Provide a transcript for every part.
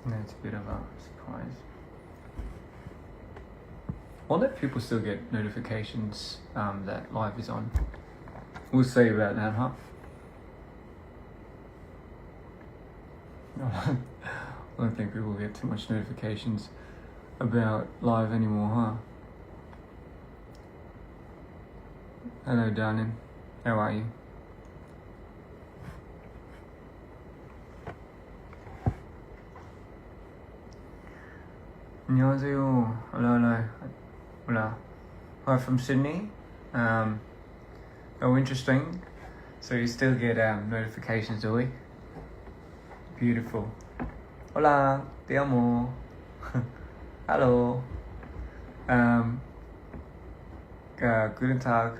And it's a bit of a surprise. I wonder if people still get notifications that live is on. We'll see about that, huh? I don't think people get too much notifications about live anymore, huh? Hello, darling. How are you? 안녕하세요. Hola. Hi from Sydney. Oh, interesting. So you still get notifications, do we? Beautiful. Hola, te amo. Hello. Guten Tag.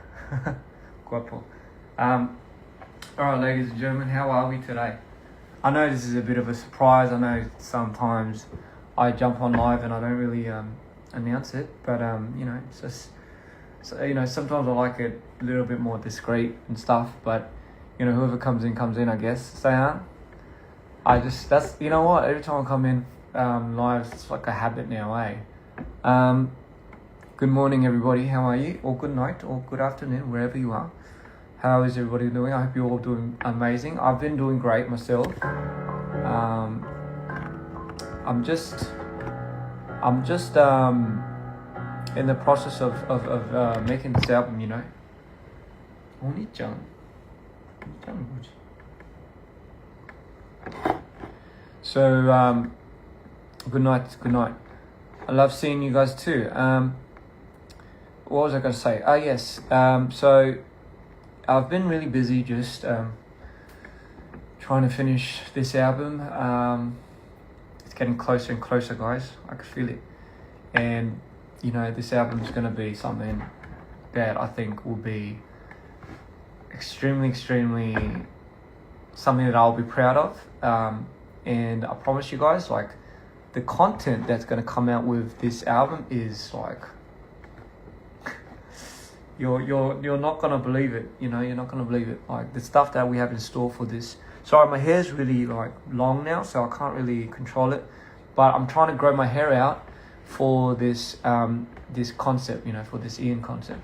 Guapo. Alright, ladies and gentlemen, how are we today? I know this is a bit of a surprise. I know sometimes I jump on live and I don't really announce it, but you know, it's just sometimes I like it a little bit more discreet and stuff. But you know, whoever comes in, I guess. Sayan, that's you know what. Every time I come in live, it's like a habit now, eh? Good morning, everybody. How are you? Or good night, or good afternoon, wherever you are. How is everybody doing? I hope you're all doing amazing. I've been doing great myself. I'm just in the process of making this album, you know. 오니짱. So good night. I love seeing you guys too. What was I going to say? Yes. So I've been really busy just trying to finish this album. It's getting closer and closer, guys. I can feel it. And you know, this album is going to be something that I think will be extremely something that I'll be proud of. And I promise you guys, like, the content that's going to come out with this album is like you're not going to believe it. You know, you're not going to believe it. Like the stuff that we have in store for this. Sorry, my hair's really like long now, so I can't really control it. But I'm trying to grow my hair out for this this concept, you know, for this Ian concept.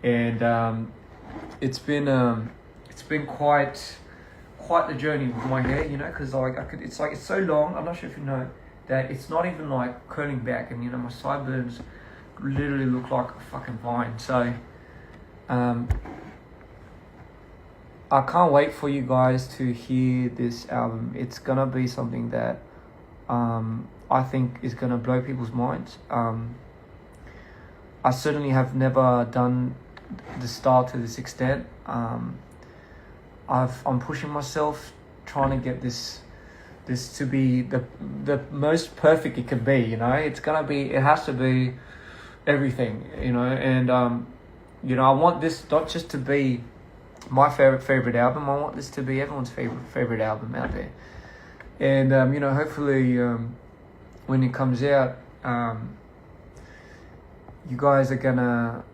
And it's been quite the journey with my hair, you know, because it's so long. I'm not sure if you know that it's not even like curling back, and you know, my sideburns literally look like a fucking vine. So I can't wait for you guys to hear this album. It's gonna be something that I think is gonna blow people's minds. I certainly have never done the style to this extent. I'm pushing myself, trying to get this to be the most perfect it can be. You know, it has to be everything. You know, and you know, I want this not just to be my favorite album. I want this to be everyone's favorite album out there. And you know, hopefully when it comes out, you guys are gonna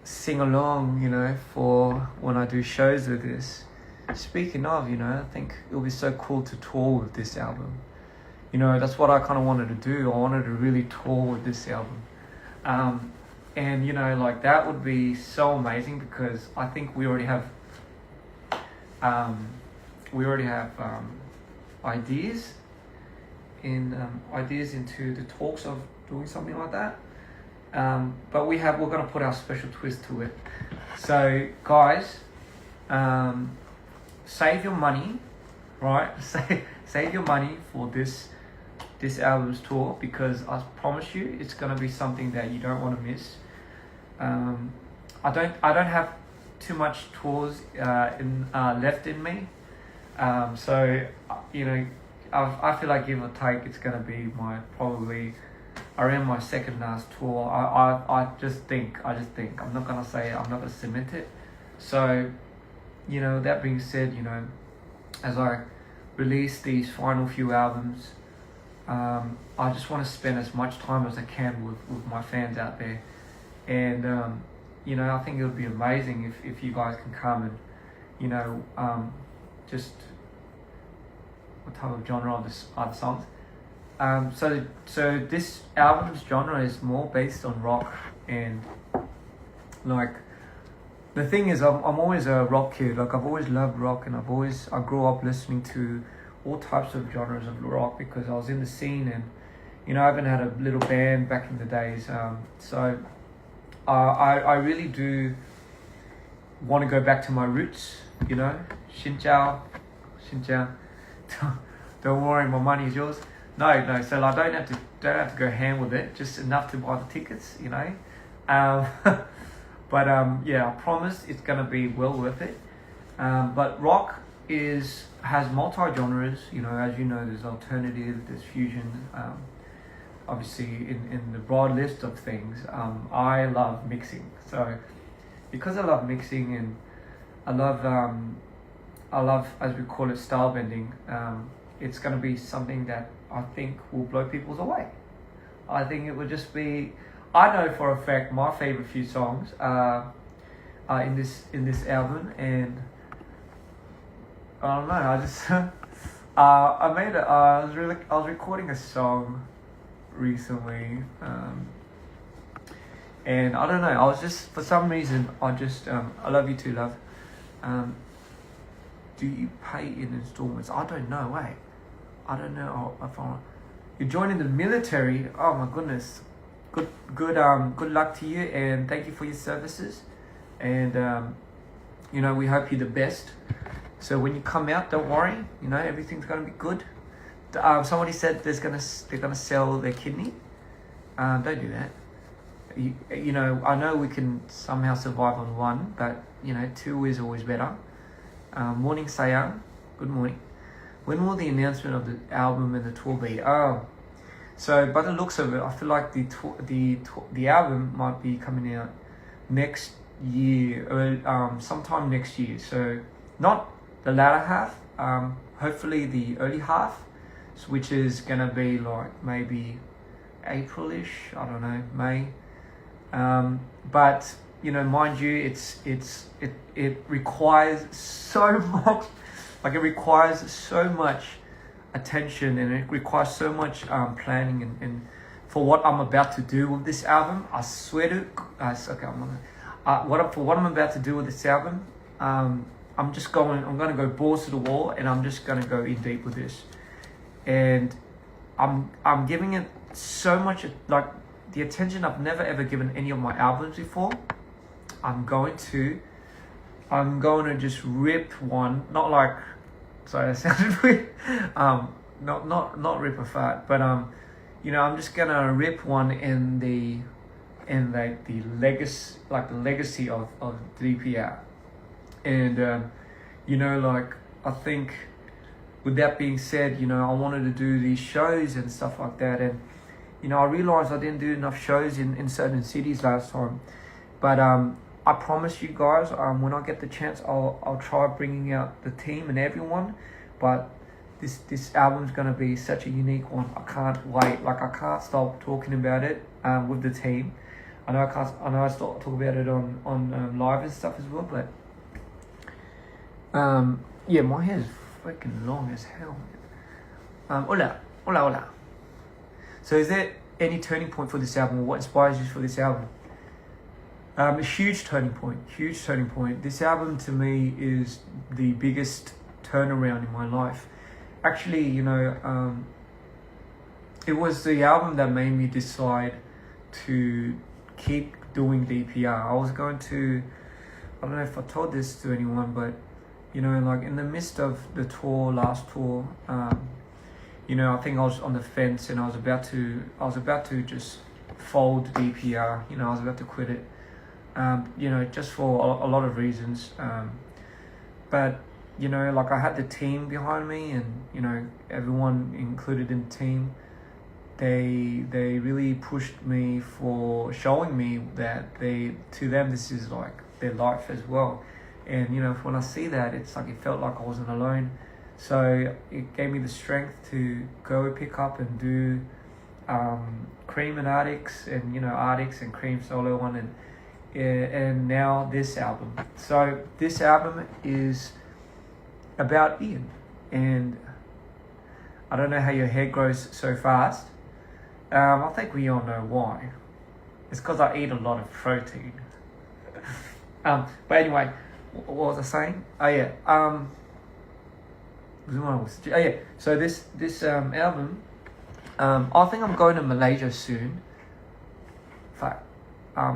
sing along, you know, for when I do shows with this. Speaking of, you know, I think it'll be so cool to tour with this album. You know, that's what I kind of wanted to do. I wanted to really tour with this album. And, you know, like, that would be so amazing because I think we already have ideas into the talks of doing something like that. But we're going to put our special twist to it. So, guys, save your money, right? Save your money for this album's tour, because I promise you it's gonna be something that you don't want to miss. I don't have too much tours left in me, so you know, I feel like give or take it's gonna be probably around my second last tour. I just think I'm not gonna say it, I'm not gonna cement it. So, you know, that being said, you know, as I release these final few albums, I just want to spend as much time as I can with my fans out there. And, you know, I think it would be amazing if you guys can come and, you know, just, what type of genre are the songs? So this album's genre is more based on rock, and like the thing is, I'm always a rock kid. Like I've always loved rock, and I grew up listening to all types of genres of rock because I was in the scene, and you know I even had a little band back in the days. So I really do want to go back to my roots. You know, Xin Chao. Don't worry, my money is yours. No. So I don't have to go ham with it. Just enough to buy the tickets, you know. But yeah, I promise it's gonna be well worth it. But rock has multi genres. You know, as you know, there's alternative, there's fusion. Obviously, in the broad list of things, I love mixing. So because I love mixing and I love, as we call it, style bending. It's going to be something that I think will blow people's away. I think it would just be. I know for a fact my favorite few songs are in this album, and I don't know. I just I was recording a song recently, and I don't know. I was just for some reason I love you too, love. Do you pay in installments? I don't know, I don't know if you're joining the military. Oh my goodness. Good luck to you, and thank you for your services. And you know, we hope you're the best. So when you come out, don't worry. You know, everything's gonna be good. Somebody said they're gonna sell their kidney. Don't do that. You know, I know we can somehow survive on one, but you know, two is always better. Morning, Sayang. Good morning. When will the announcement of the album and the tour be? Oh, so by the looks of it, I feel like the album might be coming out next year, or sometime next year. So not the latter half. Hopefully the early half, which is gonna be like maybe April-ish. I don't know, May. But you know, mind you, it requires so much, like it requires so much attention, and it requires so much planning, and for what I'm about to do with this album, I swear to, for what I'm about to do with this album, I'm gonna go balls to the wall, and I'm just gonna go in deep with this, and I'm giving it so much, like the attention I've never ever given any of my albums before. I'm going to just rip one, not like, sorry, that sounded weird, not rip a fart, but you know, I'm just gonna rip one in the legacy of Dpr, and you know, like I think with that being said, you know, I wanted to do these shows and stuff like that, and you know, I realized I didn't do enough shows in certain cities last time, but I promise you guys, when I get the chance, I'll try bringing out the team and everyone. But this album's gonna be such a unique one. I can't wait. Like I can't stop talking about it with the team. I know I start talk about it on live and stuff as well. But yeah, my hair's freaking long as hell. Hola. So is there any turning point for this album? What inspires you for this album? A huge turning point. This album to me is the biggest turnaround in my life. Actually, you know, it was the album that made me decide to keep doing DPR. I don't know if I told this to anyone, but you know, like in the midst of the last tour, you know, I think I was on the fence, and I was about to just fold DPR. You know, I was about to quit it. You know, just for a lot of reasons. But, you know, like I had the team behind me, and, you know, everyone included in the team, they really pushed me for showing me that to them, this is like their life as well. And, you know, when I see that, it's like, it felt like I wasn't alone. So it gave me the strength to go pick up and do Cream and Arctics, and, you know, Arctics and Cream solo one, and now this album. So this album is about Ian, and I don't know how your hair grows so fast. I think we all know why. It's because I eat a lot of protein. But anyway, what was I saying? Oh yeah. So this album, I think I'm going to Malaysia soon.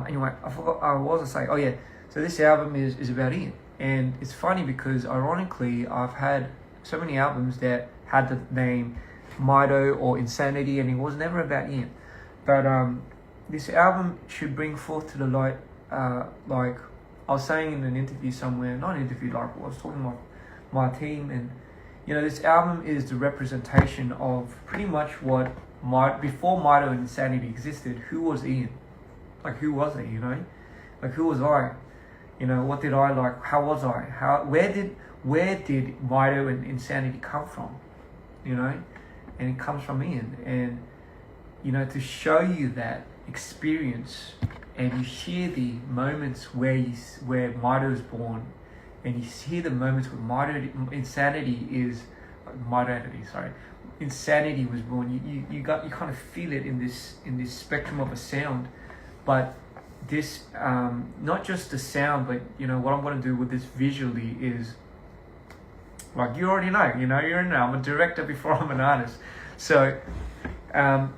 Anyway, I forgot what was I saying. Oh yeah. So this album is about Ian, and it's funny because ironically I've had so many albums that had the name MITO or Insanity, and it was never about Ian. But this album should bring forth to the light, like I was saying in an interview somewhere, not an interview, like I was talking about my team, and this album is the representation of pretty much what before MITO and Insanity existed. Who was Ian? Like, who was it? Like, who was I? What did I like? How was I? Where did MITO and Insanity come from? And it comes from Ian. And to show you that experience, and you hear the moments where MITO is born, and you hear the moments where Insanity was born. You kind of feel it in this spectrum of a sound, but this not just the sound, but what I'm going to do with this visually is, like, you already know, I'm a director before I'm an artist, so I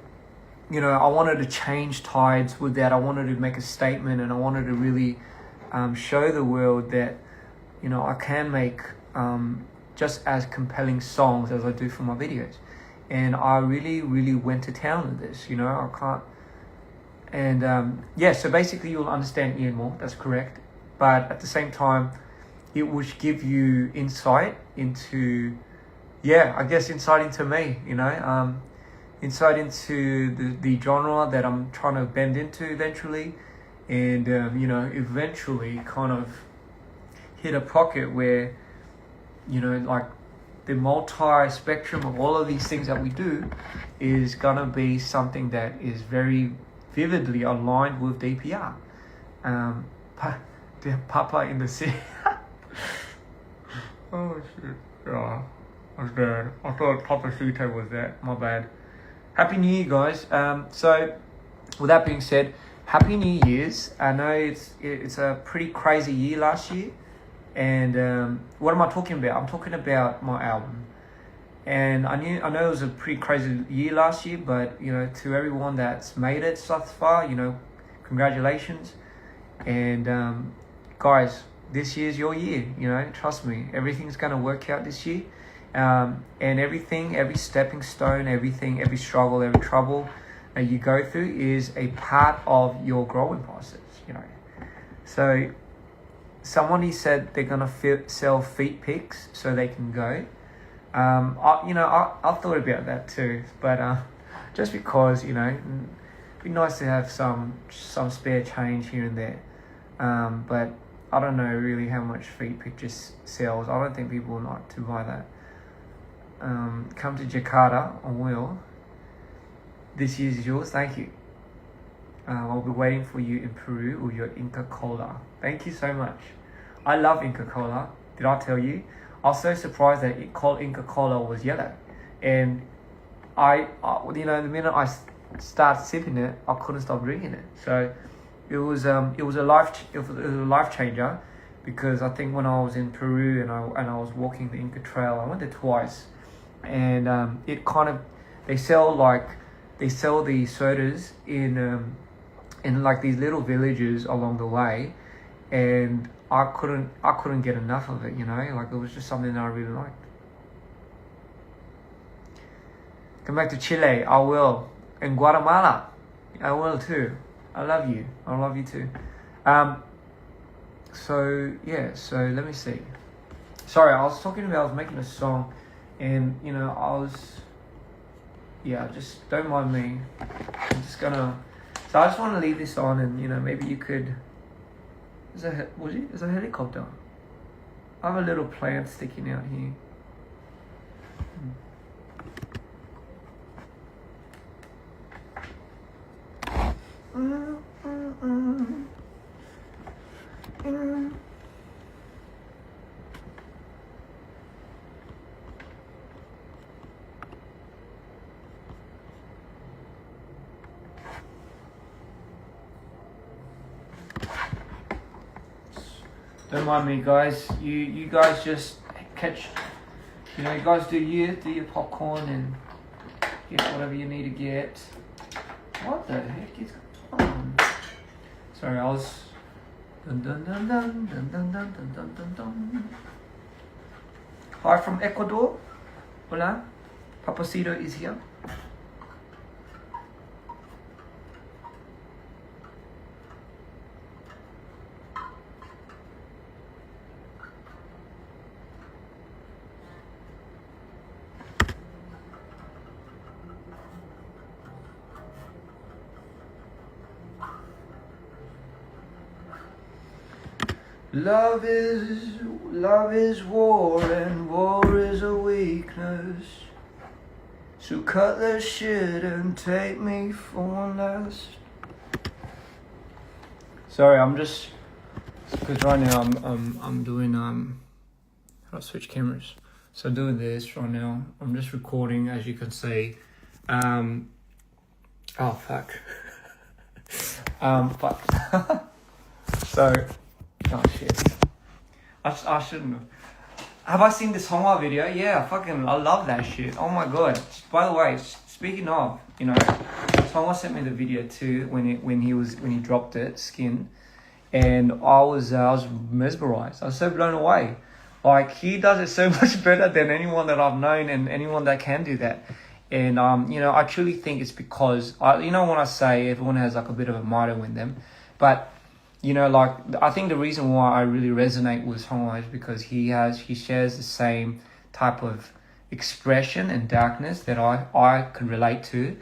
wanted to change tides with that. I wanted to make a statement, and I wanted to really show the world that I can make just as compelling songs as I do for my videos. And I really, really went to town with this. I can't. And so basically you'll understand Ian more. That's correct. But at the same time, it would give you insight into, insight into me. Insight into the genre that I'm trying to bend into eventually, and eventually kind of hit a pocket where like the multi-spectrum of all of these things that we do is gonna be something that is very vividly aligned with DPR. Papa in the city. Oh shit! Yeah, I was bad. I thought Papa Sito was that. My bad. Happy New Year, guys. So with that being said, Happy New Year's. I know it's a pretty crazy year last year. And what am I talking about? I'm talking about my album. And I know it was a pretty crazy year last year, but to everyone that's made it thus far, congratulations. And guys, this year's your year. Trust me, everything's gonna work out this year. And everything, every stepping stone, everything, every struggle, every trouble that you go through is a part of your growing process. So somebody said they're gonna sell feet pics so they can go. I thought about that too, but just because it'd be nice to have some spare change here and there. But I don't know really how much feet pictures sells. I don't think people will like to buy that. Come to Jakarta, I will. This year is yours, thank you. I'll be waiting for you in Peru with your Inca Cola. Thank you so much. I love Inca Cola. Did I tell you? I was so surprised that Inca Cola was yellow. And the minute I started sipping it, I couldn't stop drinking it. So it was a life changer, because I think when I was in Peru and I was walking the Inca Trail, I went there twice, and they sell these sodas in like these little villages along the way, and I couldn't get enough of it. Like, it was just something that I really liked. Come back to Chile, I will. And Guatemala, I will too. I love you. I love you too. So let me see. Sorry, I was making a song, and just don't mind me. I'm just gonna. So I just want to leave this on, and maybe you could. There's a helicopter. I have a little plant sticking out here. Don't mind me, guys. You guys just catch. You know, you guys do your popcorn and get whatever you need to get. What the heck is going on? Sorry, I was. Dun, dun, dun, dun, dun, dun, dun, dun, dun, dun, dun. Hi from Ecuador. Hola. Papacito is here. Love is war and war is a weakness. So cut that shit and take me for one last. Sorry, I'm just because right now I'm doing I'll switch cameras. So doing this right now. I'm just recording, as you can see. Oh fuck. Fuck. So. Oh shit. I shouldn't have. Have I seen the Songhwa video? Yeah, I love that shit. Oh my god. By the way, speaking of, you know, Songhwa sent me the video too when he dropped it, Skin, and I was mesmerized. I was so blown away. Like, he does it so much better than anyone that I've known and anyone that can do that. And you know, I truly think it's because you know, when I say everyone has like a bit of a MITO in them, but you know, like, I think the reason why I really resonate with Songhwa is because he shares the same type of expression and darkness that I can relate to,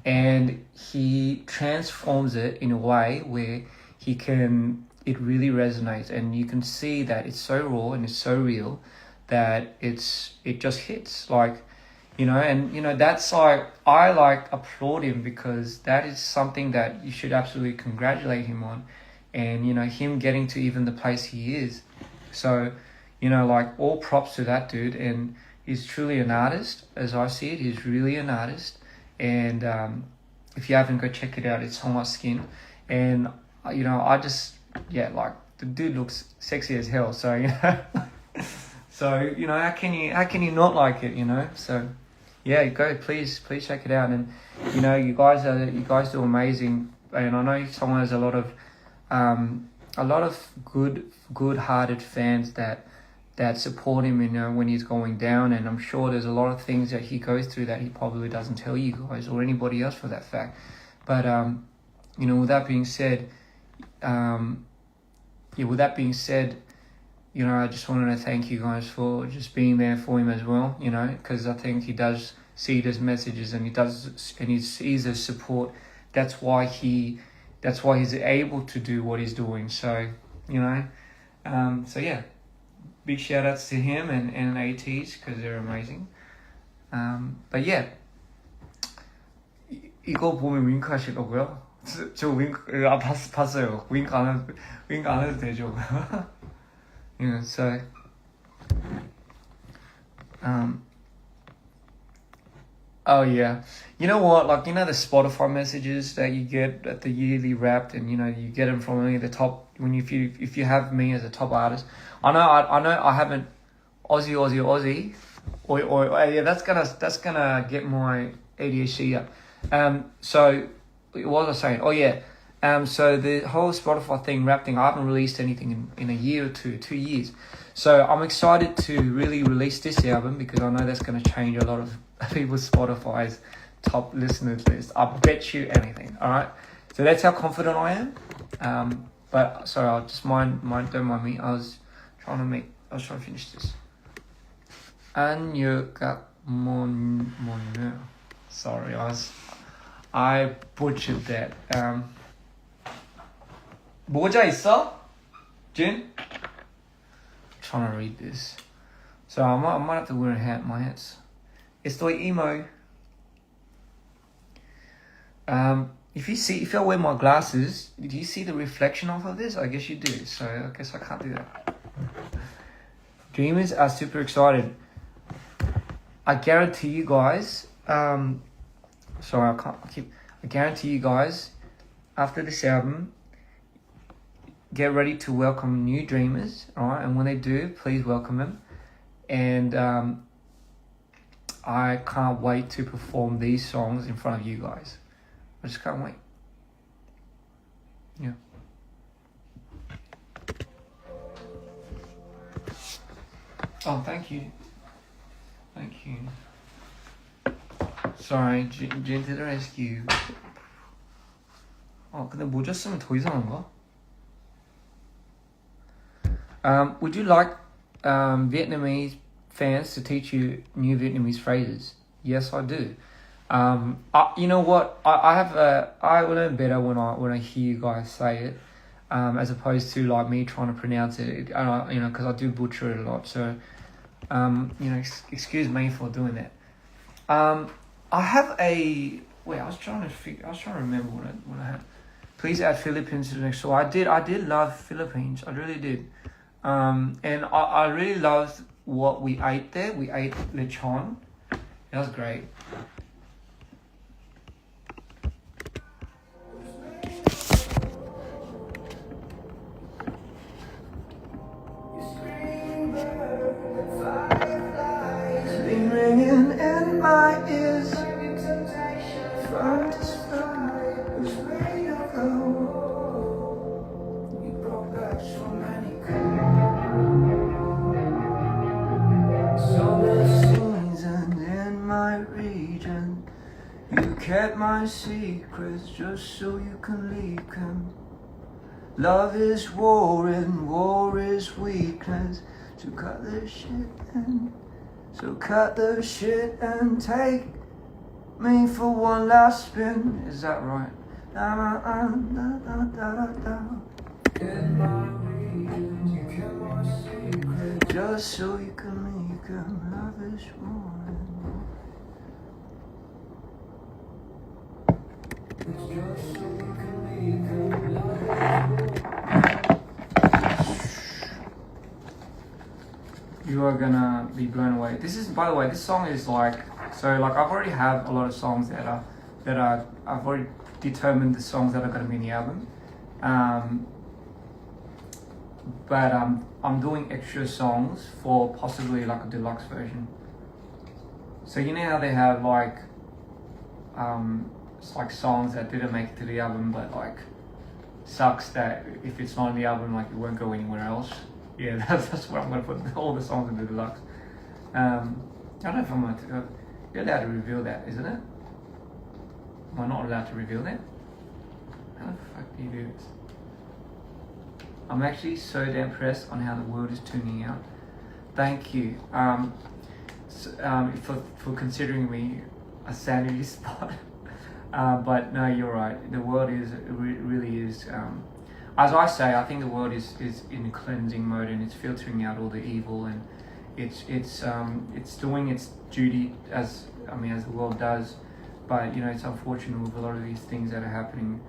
and he transforms it in a way where it really resonates, and you can see that it's so raw and it's so real that it just hits, like, you know. And you know, that's like, I like applaud him, because that is something that you should absolutely congratulate him on. And you know, him getting to even the place he is. So, you know, like, all props to that dude. And he's truly an artist, as I see it. He's really an artist. And if you haven't, go check it out. It's Songhwa Skin. And you know, I just, yeah, like, the dude looks sexy as hell. So, you know, so, you know, how can you not like it, you know? So yeah, go, please check it out. And you know, you guys do amazing. And I know Songhwa has a lot of good-hearted fans that support him, you know, when he's going down. And I'm sure there's a lot of things that he goes through that he probably doesn't tell you guys, or anybody else for that fact. But you know, with that being said, you know, I just wanted to thank you guys for just being there for him as well, you know, because I think he does see those messages, and he sees the support. That's why he's able to do what he's doing. So, you know, so yeah, big shout outs to him and ATs, because they're amazing. But yeah, 이거 보면 윙크 하시더라고요. 저 윙크 봤어요. 윙크 안 해도 되죠. Yeah, so oh yeah, you know what? Like, you know, the Spotify messages that you get at the yearly Wrapped, and you know, you get them from only the top. If you have me as a top artist, I know I haven't Aussie, or yeah, that's gonna get my ADHD up. So what was I saying? Oh yeah. So the whole Spotify thing, Wrapped thing, I haven't released anything in a year or 2 years. So I'm excited to really release this album, because I know that's going to change a lot of people's Spotify's top listeners list. I bet you anything. All right. So that's how confident I am. But sorry, I'll just don't mind me. I was trying to finish this. Sorry, I butchered that. 모자 있어? Jin? Trying to read this. So I might have to wear a hat. My hat's... Estoy emo. If I wear my glasses, do you see the reflection off of this? I guess you do. So I guess I can't do that. Dreamers are super excited. I guarantee you guys... I guarantee you guys, after this album, get ready to welcome new dreamers, alright? And when they do, please welcome them. And I can't wait to perform these songs in front of you guys. I just can't wait. Yeah. Oh, thank you. Thank you. Sorry, Jin to the rescue. 근데 모자 쓰면 더 이상한가? Would you like Vietnamese fans to teach you new Vietnamese phrases? Yes, I do. You know what? I will learn better when I hear you guys say it, as opposed to like me trying to pronounce it. Because I do butcher it a lot. So, excuse me for doing that. I have a wait. I was trying to remember what I had. Please add Philippines to the next. So I did love Philippines. I really did. And I really loved what we ate there. We ate lechon. That was great. Been ringing in my ears. Kept my secrets just so you can leak them. Love is war and war is weakness. So cut the shit and take me for one last spin. Is that right? Just so you can leak them. Love is war and war. You are gonna be blown away. This is, by the way, this song is like I've already have a lot of songs that are I've already determined the songs that are gonna be in the album. But I'm doing extra songs for possibly like a deluxe version. So you know how they have like it's like songs that didn't make it to the album, but like sucks that if it's not on the album, like it won't go anywhere else. Yeah, that's where I'm gonna put all the songs in the deluxe. I don't know if I'm gonna. You're allowed to reveal that, isn't it? Am I not allowed to reveal that? How the fuck do you do this? I'm actually so damn impressed on how the world is tuning out. Thank you for considering me a sanity spot. But no, you're right. The world really is. As I say, I think the world is in a cleansing mode, and it's filtering out all the evil, and it's doing its duty as the world does. But it's unfortunate with a lot of these things that are happening,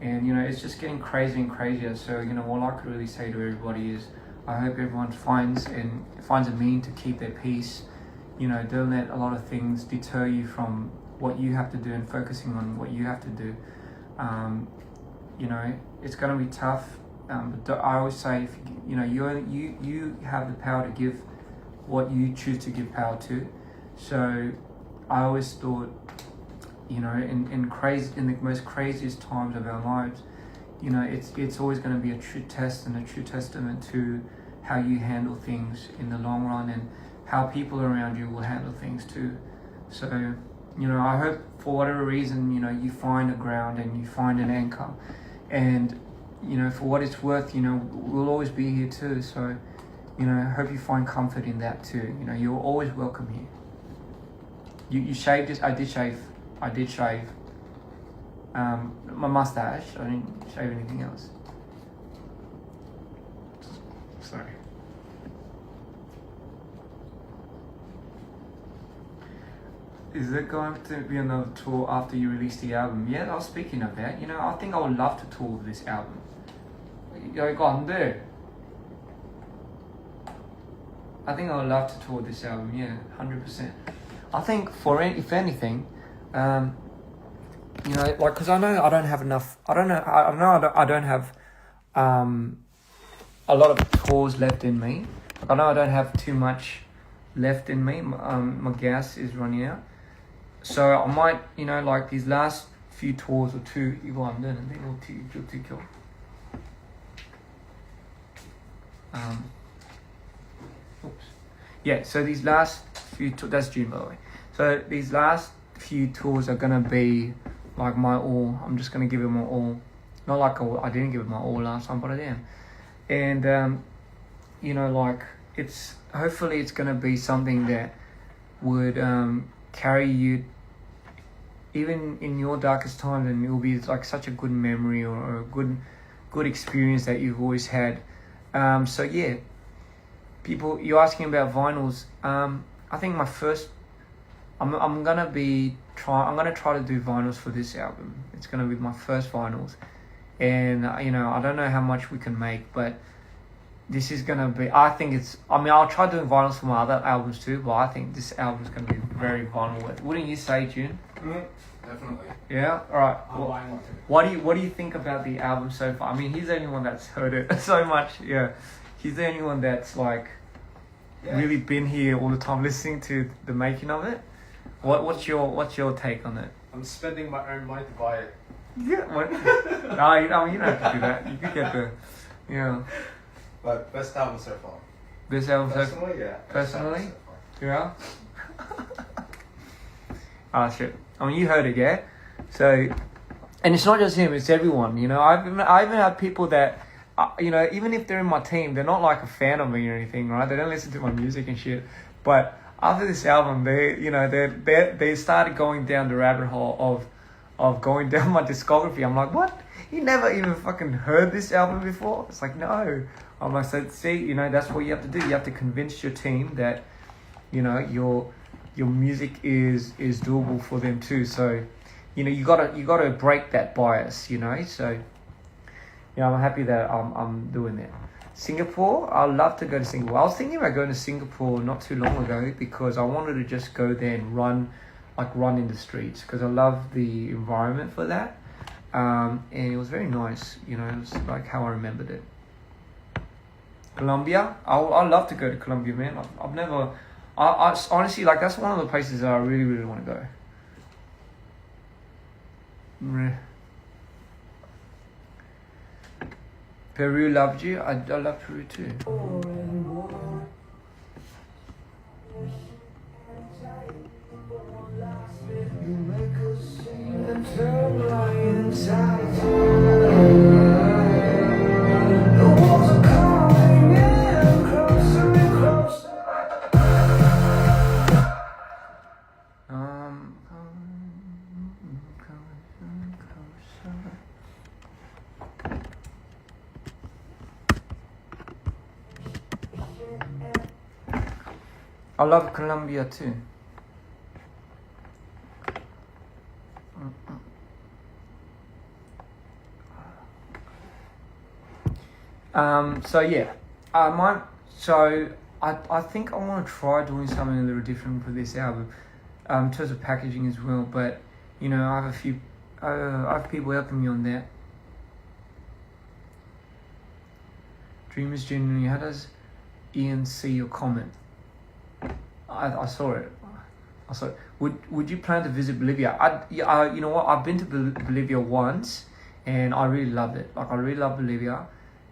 and it's just getting crazier and crazier. So all I could really say to everybody is, I hope everyone finds a means to keep their peace. Don't let a lot of things deter you from what you have to do and focusing on what you have to do. It's going to be tough, but I always say, if you have the power to give what you choose to give power to. So I always thought, in the most craziest times of our lives, it's always going to be a true test and a true testament to how you handle things in the long run, and how people around you will handle things too. So I hope for whatever reason, you find a ground and you find an anchor, and for what it's worth, we'll always be here too. So I hope you find comfort in that too. You're always welcome here. You shaved this? I did shave. My mustache. I didn't shave anything else. Sorry. Is there going to be another tour after you release the album? Yeah, I was speaking of that. I think I would love to tour this album. 야, 이거 안 돼. I think I would love to tour this album. Yeah, 100%. I think if anything, because I know I don't have enough. I don't have a lot of tours left in me. Like, I know I don't have too much left in me. My gas is running out. So I might, like these last few tours or two, 이거 안 되는데, 이거 어떻게 켜? Oops. Yeah, so these last few tours, that's June by the way. So these last few tours are gonna be like my all. I'm just gonna give it my all. Not like I didn't give it my all last time, but I am. And like hopefully it's gonna be something that would carry you even in your darkest times, and it will be like such a good memory or a good experience that you've always had. So yeah, people, you're asking about vinyls. I think my first, I'm gonna try to do vinyls for this album. It's gonna be my first vinyls, and I don't know how much we can make, but this is gonna be. I'll try doing vinyls for my other albums too, but I think this album's gonna be very vinyl. Wouldn't you say, June? Definitely. Yeah. All right. I'm buying one too. What do you think about the album so far? I mean, he's the only one that's heard it so much. Yeah, he's the only one that's like really been here all the time listening to the making of it. What's your take on it? I'm spending my own money to buy it. Yeah. What? No, you don't have to do that. You could get the, But best album so far. Best album so far. Personally, yeah. Personally? Yeah. Ah, shit. I mean, you heard it, yeah? So, and it's not just him, it's everyone, I even have people that, even if they're in my team, they're not like a fan of me or anything, right? They don't listen to my music and shit. But after this album, they started going down the rabbit hole of going down my discography. I'm like, what? You never even fucking heard this album before? It's like, no. I'm like, so see, that's what you have to do. You have to convince your team that, your music is doable for them too. So, you gotta break that bias, So, I'm happy that I'm doing that. Singapore, I'd love to go to Singapore. I was thinking about going to Singapore not too long ago because I wanted to just go there and run in the streets because I love the environment for that. And it was very nice, it was like how I remembered it. Colombia, I'd love to go to Colombia, man. I've never, I honestly, like, that's one of the places that I really, really want to go. Peru loved you. I love Peru too. I love Colombia too. So yeah, I think I want to try doing something a little different for this album, in terms of packaging as well. But I have I have people helping me on that. Dreamers genuinely. How does Ian see your comment? I saw it. Would you plan to visit Bolivia? You know what? I've been to Bolivia once, and I really loved it. Like, I really love Bolivia,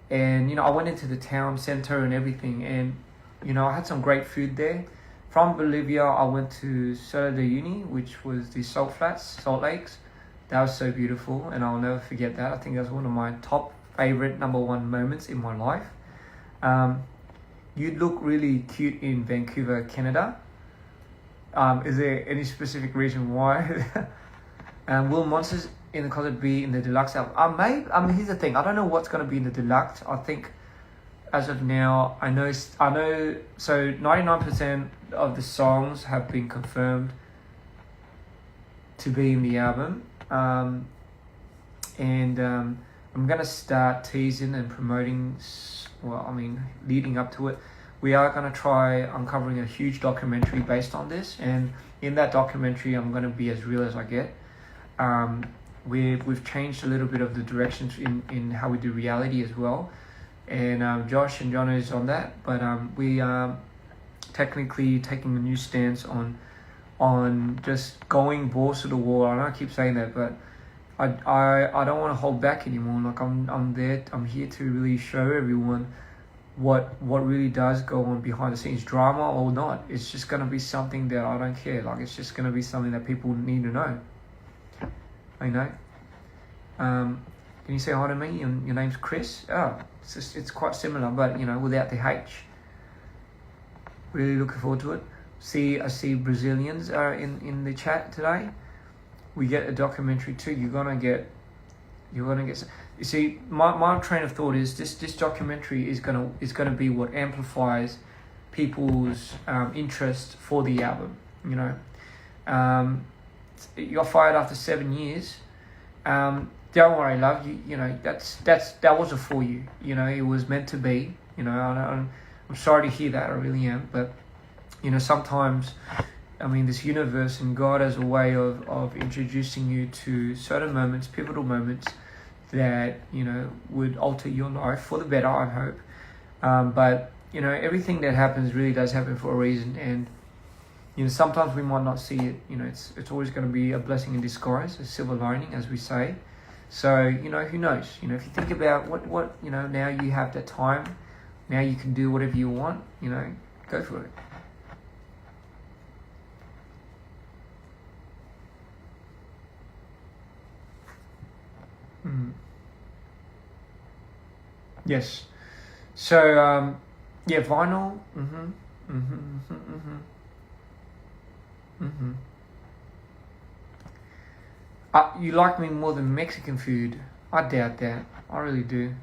and I went into the town center and everything, and I had some great food there. From Bolivia, I went to Cerro de Uyuni, which was the salt lakes. That was so beautiful, and I'll never forget that. I think that's one of my top favorite #1 moments in my life. You look really cute in Vancouver, Canada. Is there any specific reason why? Will Monsters in the Closet be in the deluxe album? Here's the thing. I don't know what's going to be in the deluxe. I think, as of now, I know. So 99% of the songs have been confirmed to be in the album. And I'm gonna start teasing and promoting. Leading up to it, we are going to try uncovering a huge documentary based on this, and in that documentary I'm going to be as real as I get. we've changed a little bit of the directions in how we do reality as well, and Josh and John is on that, but we are technically taking a new stance on just going balls to the wall. I know I keep saying that, but I don't want to hold back anymore. Like I'm here to really show everyone what really does go on behind the scenes, drama or not. It's just gonna be something that I don't care. Like it's just gonna be something that people need to know. I know. Can you say hi to me? Your name's Chris. Oh, it's quite similar, but you know, without the H. Really looking forward to it. I see Brazilians are in the chat today. We get a documentary too. You're gonna get. You see, my train of thought is this documentary is gonna be what amplifies people's interest for the album. You know, you got fired after 7 years. Don't worry, love. You know that wasn't for you. You know, it was meant to be. You know, I'm sorry to hear that. I really am. But you know, sometimes, I mean, this universe and God has a way of introducing you to certain moments, pivotal moments, that, you know, would alter your life for the better, I hope. But, you know, everything that happens really does happen for a reason. And, you know, sometimes we might not see it. You know, it's always going to be a blessing in disguise, a silver lining, as we say. So, you know, who knows? You know, if you think about what you know, now you have that time. Now you can do whatever you want. You know, go for it. Yes. So, yeah, vinyl. You like me more than Mexican food? I doubt that. I really do.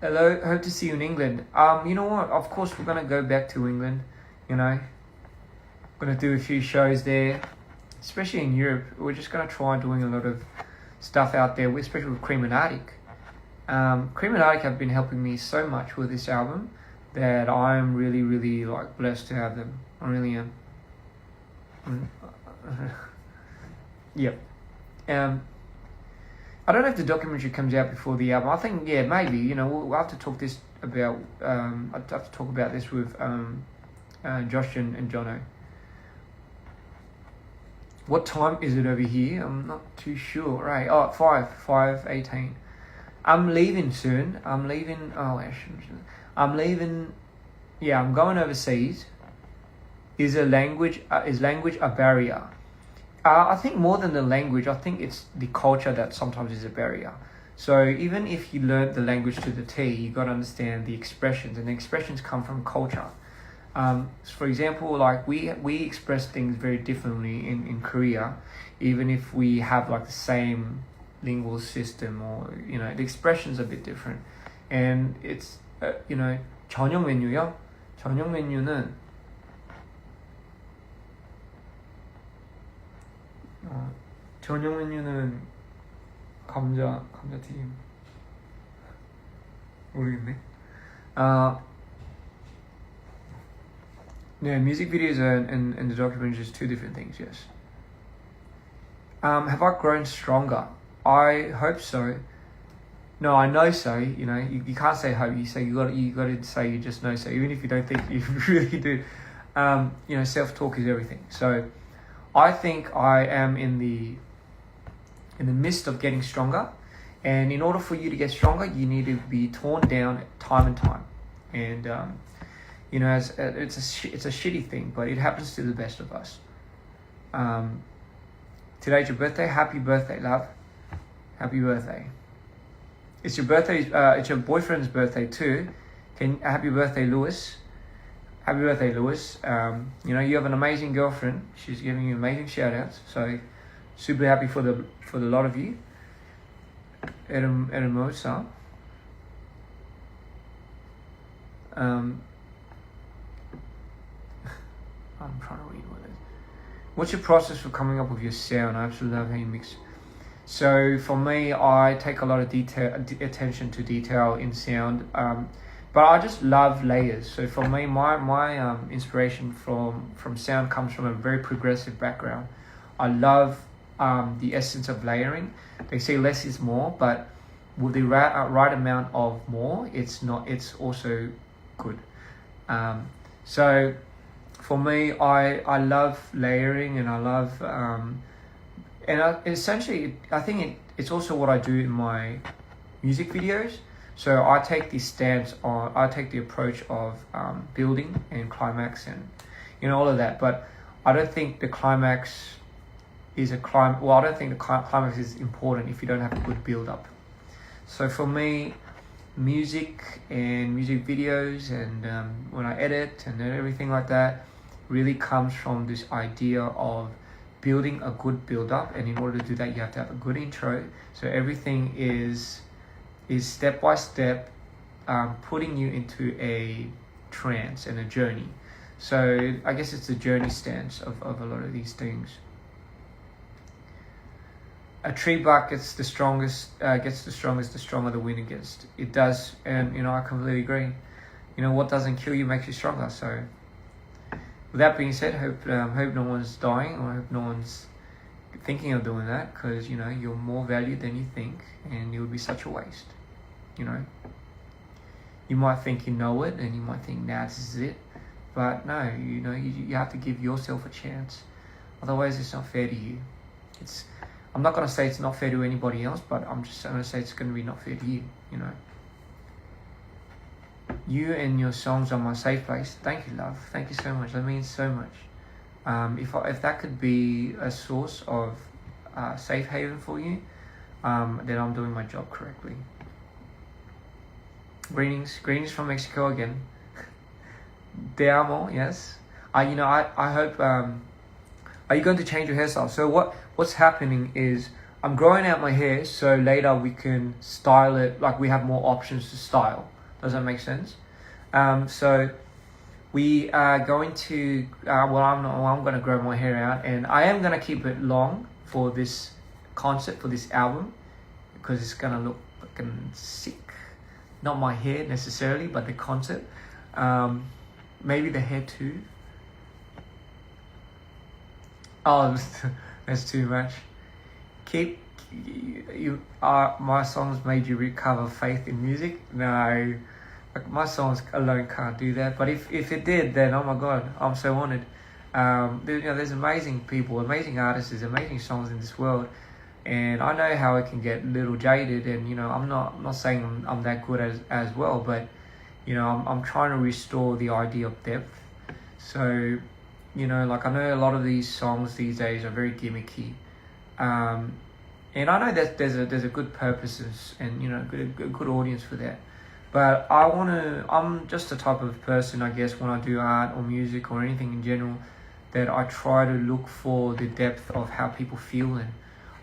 Hello, hope to see you in England. You know what? Of course, we're gonna go back to England. You know, gonna do a few shows there, especially in Europe. We're just gonna try doing a lot of stuff out there, especially with Cream and Arctic. Cream and Arctic have been helping me so much with this album that I'm really, really like blessed to have them. I really am. Yep. I don't know if the documentary comes out before the album. I think, yeah, maybe. You know, we'll have to talk this about. I'd have to talk about this with Josh and Jono. What time is it over here? I'm not too sure. Right. Oh, 5:18. I'm leaving soon. I'm leaving. Oh, I'm leaving. Yeah, I'm going overseas. Is language a barrier? I think more than the language, I think it's the culture that sometimes is a barrier. So even if you learn the language to the T, you got to understand the expressions, and the expressions come from culture. For example, like we express things very differently in Korea, even if we have like the same lingual system, or you know, the expressions are a bit different. And it's you know, 저녁 메뉴요. 저녁 메뉴는 저녁 메뉴는 감자튀김. 모르겠네. Yeah, music videos and the documentary is two different things. Yes. Have I grown stronger? I hope so. No, I know so. You know, you can't say hope. You say you got to say you just know so. Even if you don't think you really do. You know, self-talk is everything. So, I think I am in the midst of getting stronger, and in order for you to get stronger, you need to be torn down time and time. And you know, it's a shitty thing, but it happens to the best of us. Today's your birthday. Happy birthday, love. Happy birthday. It's your birthday. It's your boyfriend's birthday too. Happy birthday, Lewis. Happy birthday, Lewis. You know, you have an amazing girlfriend. She's giving you amazing shout outs. So super happy for the lot of you. Eremosa. I'm trying to read what it is. What's your process for coming up with your sound? I absolutely love how you mix. So for me, I take a lot of attention to detail in sound. But I just love layers. So for me, my inspiration from sound comes from a very progressive background. I love the essence of layering. They say less is more, but with the right amount of more, it's also good. So for me, I love layering, and I love essentially I think it's also what I do in my music videos. So I take the approach of building and climax and all of that. But I don't think the climax is I don't think the climax is important if you don't have a good build up. So for me, music and music videos and when I edit and everything like that really comes from this idea of building a good build up, and in order to do that you have to have a good intro. So everything is step by step putting you into a trance and a journey. So I guess it's the journey stance of a lot of these things. A tree bark gets the strongest, the stronger the wind gets. It does, and I completely agree. What doesn't kill you makes you stronger. So, with that being said, hope no one's dying, or hope no one's thinking of doing that, because you're more valued than you think, and it would be such a waste. You might think you know it, and you might think, nah, this is it, but no, you have to give yourself a chance. Otherwise, it's not fair to you. I'm not going to say it's not fair to anybody else, but I'm just going to say it's going to be not fair to you, You and your songs are my safe place. Thank you, love. Thank you so much. That means so much. If that could be a source of safe haven for you, then I'm doing my job correctly. Greetings from Mexico again. Te amo, yes. I hope. Are you going to change your hairstyle? So what's happening is I'm growing out my hair so later we can style it, like we have more options to style. Does that make sense? So we are going to, I'm going to grow my hair out, and I am going to keep it long for this concept, for this album, because it's going to look fucking sick. Not my hair necessarily, but the concept. Maybe the hair too. Oh, that's too much. My songs made you recover faith in music? No, my songs alone can't do that. But if it did, then oh my god, I'm so honored. There's amazing people, amazing artists, there's amazing songs in this world, and I know how it can get a little jaded. And I'm not saying I'm that good as well, but I'm trying to restore the idea of depth. So. Like I know a lot of these songs these days are very gimmicky, and I know that there's a good purposes and good audience for that, but I'm just the type of person, I guess, when I do art or music or anything in general, that I try to look for the depth of how people feel, and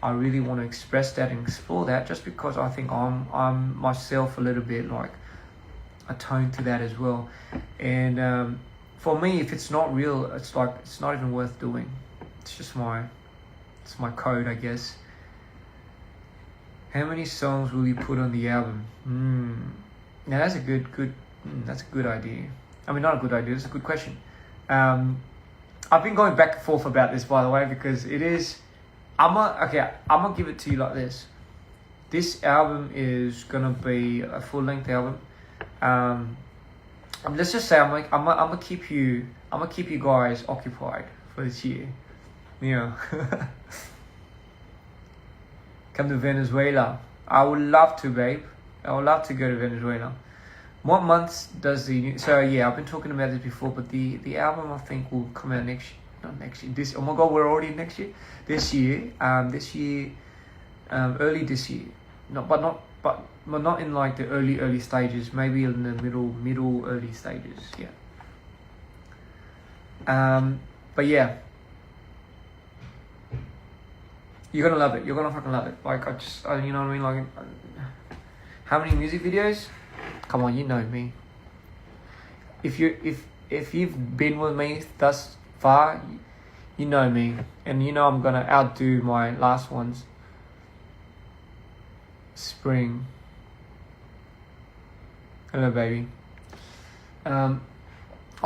I really want to express that and explore that, just because I think I'm myself a little bit like attuned to that as well, and for me, if it's not real, it's not even worth doing. It's my code, I guess. How many songs will you put on the album? Now that's a good idea. I mean, not a good idea. It's a good question. I've been going back and forth about this, by the way, because it is. I'm gonna give it to you like this. This album is gonna be a full-length album. Let's just say I'm gonna keep you guys occupied for this year. Come to Venezuela. I would love to, babe. I would love to go to Venezuela. What months does so yeah, I've been talking about this before, but the album I think will come out not next year. Oh my god, we're already next year. This year, early this year. But not in like the early stages. Maybe in the middle early stages. Yeah. But yeah, you're gonna love it. You're gonna fucking love it. Like you know what I mean? Like, how many music videos? Come on, you know me. If you've been with me thus far, you know me, and I'm gonna outdo my last ones. Spring. Hello, baby. Oh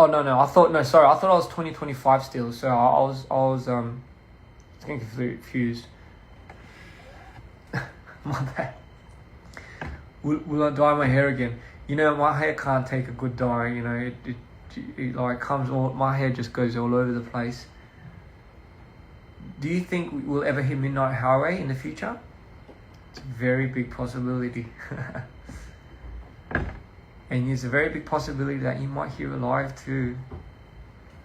no, I thought I was 2025 still. So I was getting confused. My bad. Will I dye my hair again? You know, my hair can't take a good dye. You know, it like comes all. My hair just goes all over the place. Do you think we'll ever hit Midnight Highway in the future? It's a very big possibility. And it's a very big possibility that you might hear it live too.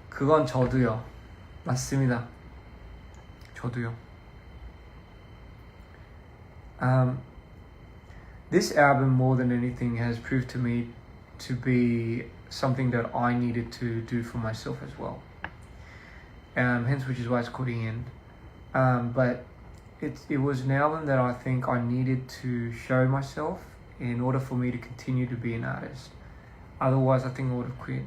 그건 저도요. 맞습니다. 저도요. This album, more than anything, has proved to me to be something that I needed to do for myself as well. Hence, which is why it's called Ian. But it was an album that I think I needed to show myself in order for me to continue to be an artist. Otherwise, I think I would have quit.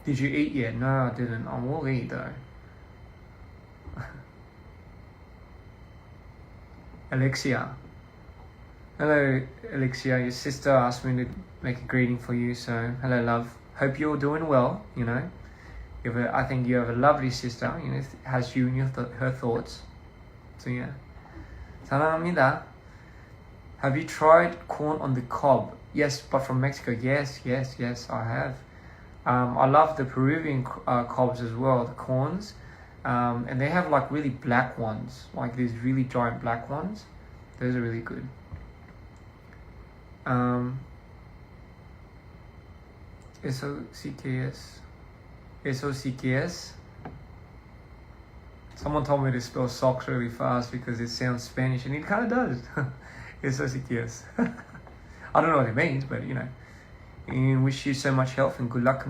Did you eat yet? No, I didn't. I will eat though. Alexia. Hello, Alexia. Your sister asked me to make a greeting for you, so hello, love. Hope you're doing well, you know. I think you have a lovely sister, you know, has you and her thoughts. So yeah. 사랑합니다. Have you tried corn on the cob? Yes, but from Mexico. Yes, I have. I love the Peruvian cobs as well, the corns. And they have like really black ones, like these really giant black ones. Those are really good. S-O-C-K-S. S-O-C-K-S. Someone told me to spell socks really fast because it sounds Spanish, and it kind of does. S-O-C-K-S. I don't know what it means, but you know. And wish you so much health and good luck.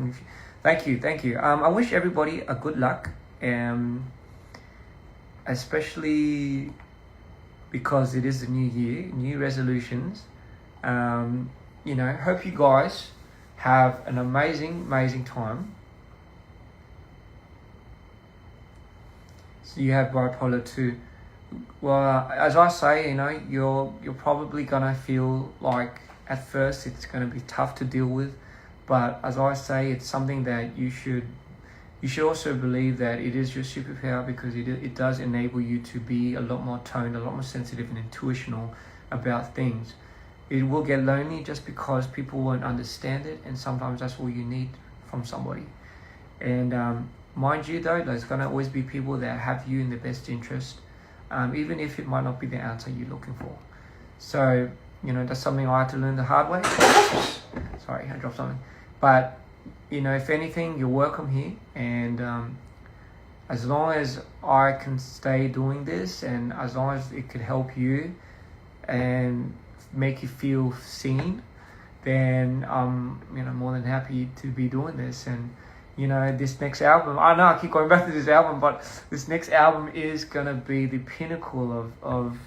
Thank you. I wish everybody a good luck, especially because it is the new year, new resolutions. You know, hope you guys have an amazing time. So you have bipolar 2. Well, as I say, you know, you're probably gonna feel like at first it's gonna be tough to deal with, but as I say, it's something that you should also believe that it is your superpower, because it does enable you to be a lot more toned, a lot more sensitive and intuitional about things. It will get lonely just because people won't understand it, and sometimes that's all you need from somebody. And mind you though, there's gonna always be people that have you in their best interest, even if it might not be the answer you're looking for. So, you know, that's something I had to learn the hard way. Sorry, I dropped something. But, you know, if anything, you're welcome here. And as long as I can stay doing this, and as long as it could help you and make you feel seen, then I'm, you know, more than happy to be doing this. And, you know, this next album, I know I keep going back to this album, but this next album is gonna be the pinnacle of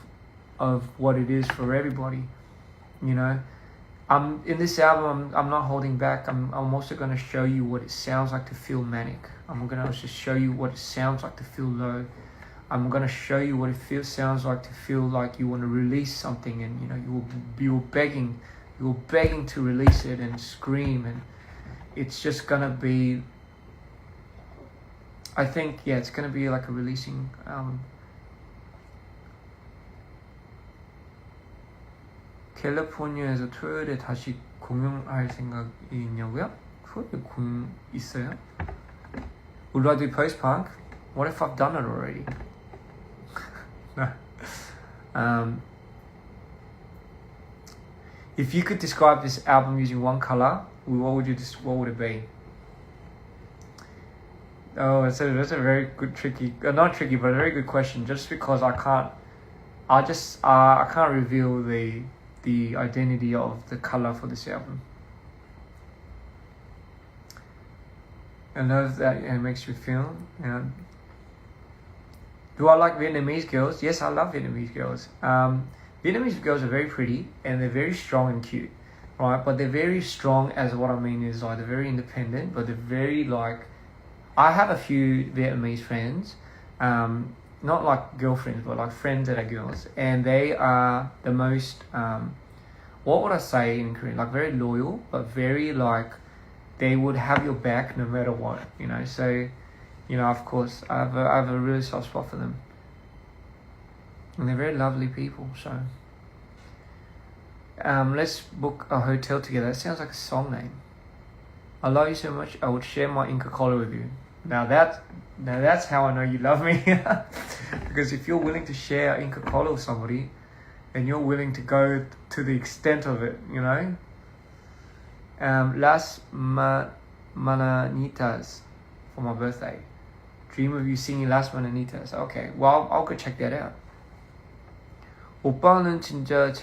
what it is for everybody. You know, in this album, I'm not holding back. I'm also going to show you what it sounds like to feel manic. I'm going to also show you what it sounds like to feel low. I'm going to show you what it sounds like to feel like you want to release something, and you know, you're begging to release it and scream, and it's just going to be, I think, yeah, it's going to be like a releasing album. 캘리포니아에서 토요일에 다시 공연할 생각이 있냐고요? 토요일에 공연 있어요? Would I do post-punk? What if I've done it already? No. If you could describe this album using one color, what would it be? Oh, that's a very good, not tricky, but a very good question. Just because I can't reveal the identity of the color for this album. I know that it makes you feel. Do I like Vietnamese girls? Yes, I love Vietnamese girls. Vietnamese girls are very pretty and they're very strong and cute, right? But they're very strong, as what I mean is like they're very independent, but they're very like, I have a few Vietnamese friends, not like girlfriends, but like friends that are girls, and they are the most what would I say in Korean? Like very loyal, but very like they would have your back no matter what, you know. So, you know, of course, I have a really soft spot for them, and they're very lovely people. So, let's book a hotel together. That sounds like a song name. I love you so much. I would share my Inca Kola with you. Now that's how I know you love me. Because if you're willing to share Inca Kola with somebody, and you're willing to go to the extent of it, you know. Las Mananitas for my birthday. Dream of you singing Las Mananitas. Okay, well, I'll go check that out. 오빠는 진짜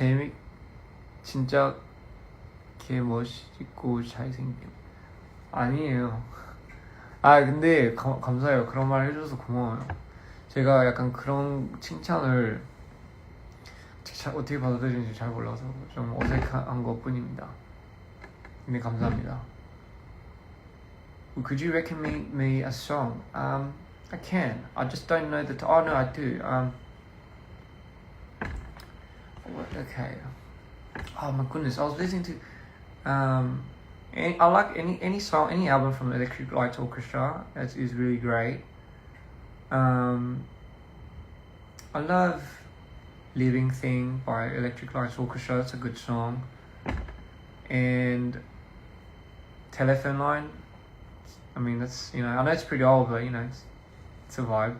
진짜 개멋있고 잘생김. 아니에요. 아, 근데 감사해요. 그런 말 해줘서 고마워요. 제가 약간 그런 칭찬을 어떻게 받아들이는지 잘 몰라서 좀 어색한 것 뿐입니다. 근데 감사합니다. Could you recommend me a song? I can. I just don't know the. Oh no, I do. Okay. Oh my goodness, I was listening to. I like any song, any album from Electric Light Orchestra. That is really great. I love Living Thing by Electric Light Orchestra. That's a good song. And Telephone Line. I mean, that's, you know, I know it's pretty old, but you know, it's a vibe.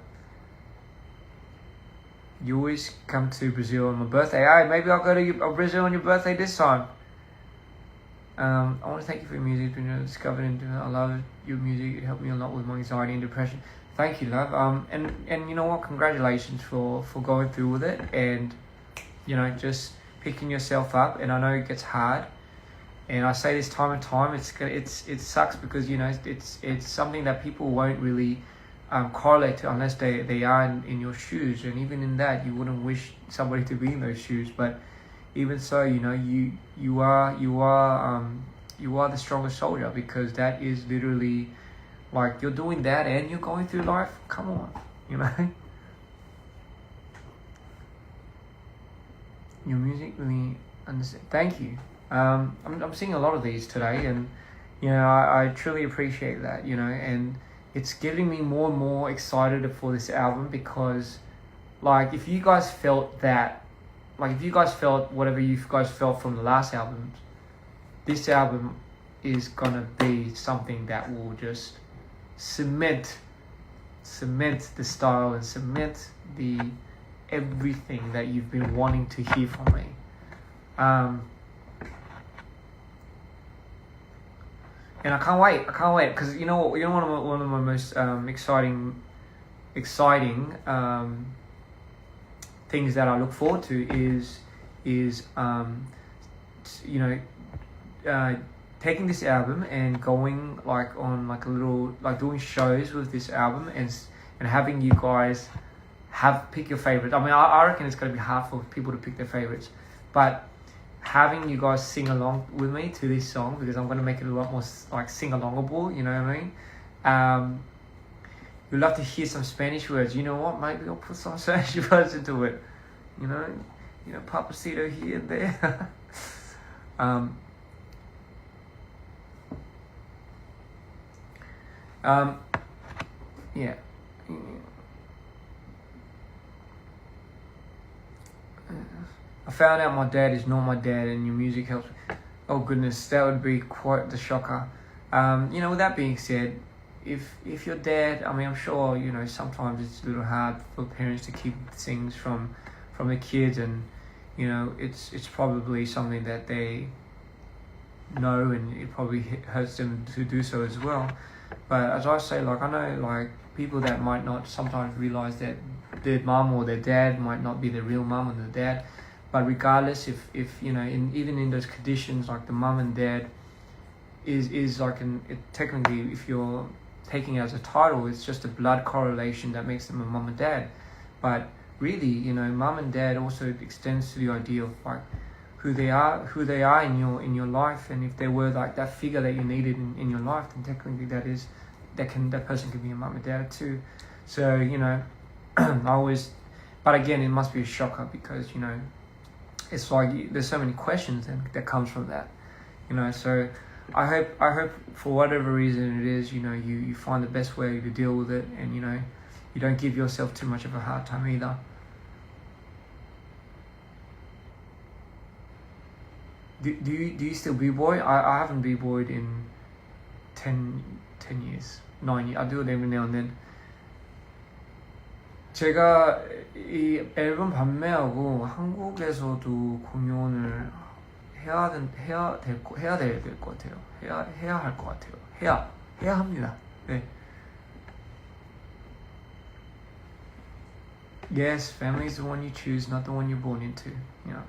You always come to Brazil on my birthday. Hey, maybe I'll go to Brazil on your birthday this time. I want to thank you for your music. You know, discovered and I love your music. It helped me a lot with my anxiety and depression. Thank you, love. And you know what? Congratulations for going through with it, and you know, just picking yourself up. And I know it gets hard, and I say this time and time. It sucks because you know it's something that people won't really correlate to unless they are in your shoes, and even in that, you wouldn't wish somebody to be in those shoes. But even so, you know, you are the strongest soldier, because that is literally like you're doing that and you're going through life. Come on, you know. Your music really understand. Thank you. I'm seeing a lot of these today, and you know I truly appreciate that. You know, and it's getting me more and more excited for this album, because like if you guys felt that, like if you guys felt whatever you guys felt from the last album, this album is gonna be something that will just cement the style and cement the everything that you've been wanting to hear from me. And I can't wait because you know one of my most exciting things that I look forward to is you know taking this album and going like on like a little like doing shows with this album and having you guys pick your favorites. I mean, I reckon it's going to be hard for people to pick their favorites, but having you guys sing along with me to this song, because I'm going to make it a lot more like sing-alongable, you know what I mean? You'd love to hear some Spanish words. You know what? Maybe I'll put some Spanish words into it. You know, Papacito here and there. Yeah. I found out my dad is not my dad, and your music helps. Oh goodness, that would be quite the shocker. You know, with that being said, if your dad, I mean, I'm sure, you know, sometimes it's a little hard for parents to keep things from the kids, and you know, it's probably something that they know, and it probably hurts them to do so as well. But as I say, like I know, like people that might not sometimes realize that their mum or their dad might not be the real mum and the dad. But regardless, if you know, even in those conditions, like the mum and dad is like technically, if you're taking it as a title, it's just a blood correlation that makes them a mum and dad. But really, you know, mum and dad also extends to the idea of like who they are in your life, and if they were like that figure that you needed in your life, then technically that person could be a mum and dad too. So you know, but again, it must be a shocker because you know, it's like there's so many questions that comes from that, you know. So I hope for whatever reason it is, you know, you find the best way to deal with it, and you know, you don't give yourself too much of a hard time either. Do you still b-boy? I haven't b-boyed in 10 years, 9 years. I do it every now and then. 제가 이 앨범 발매하고 한국에서도 공연을 해야 될 것 같아요. 해야 할 것 같아요. 해야 합니다. 네. Yes, family is the one you choose, not the one you're born into. You know.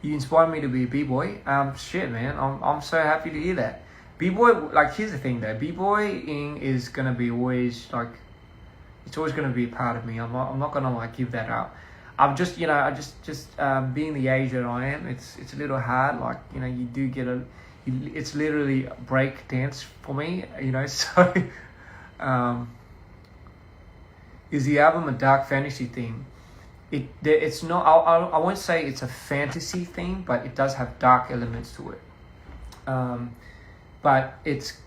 You inspired me to be a b-boy. Shit, man. I'm so happy to hear that. B-boy, like, here's the thing though. B-boying is gonna be always like, it's always gonna be a part of me. I'm not gonna like give that up. I'm just, you know, being the age that I am, it's a little hard. Like, you know, you do get it's literally break dance for me, you know. So, is the album a dark fantasy theme? It's not. I won't say it's a fantasy theme, but it does have dark elements to it. But it's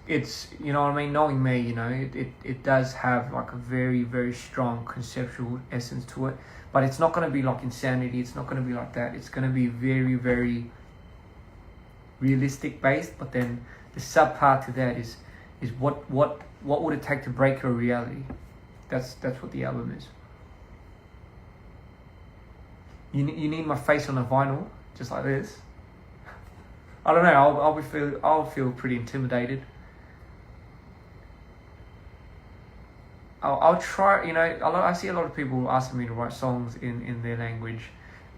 you know what I mean. Knowing me, you know, it does have like a very, very strong conceptual essence to it. But it's not going to be like insanity. It's not going to be like that. It's going to be very, very realistic based. But then the sub part to that is what would it take to break your reality? That's what the album is. You need my face on a vinyl, just like this. I don't know. I'll feel pretty intimidated. I'll try. You know, I see a lot of people asking me to write songs in their language.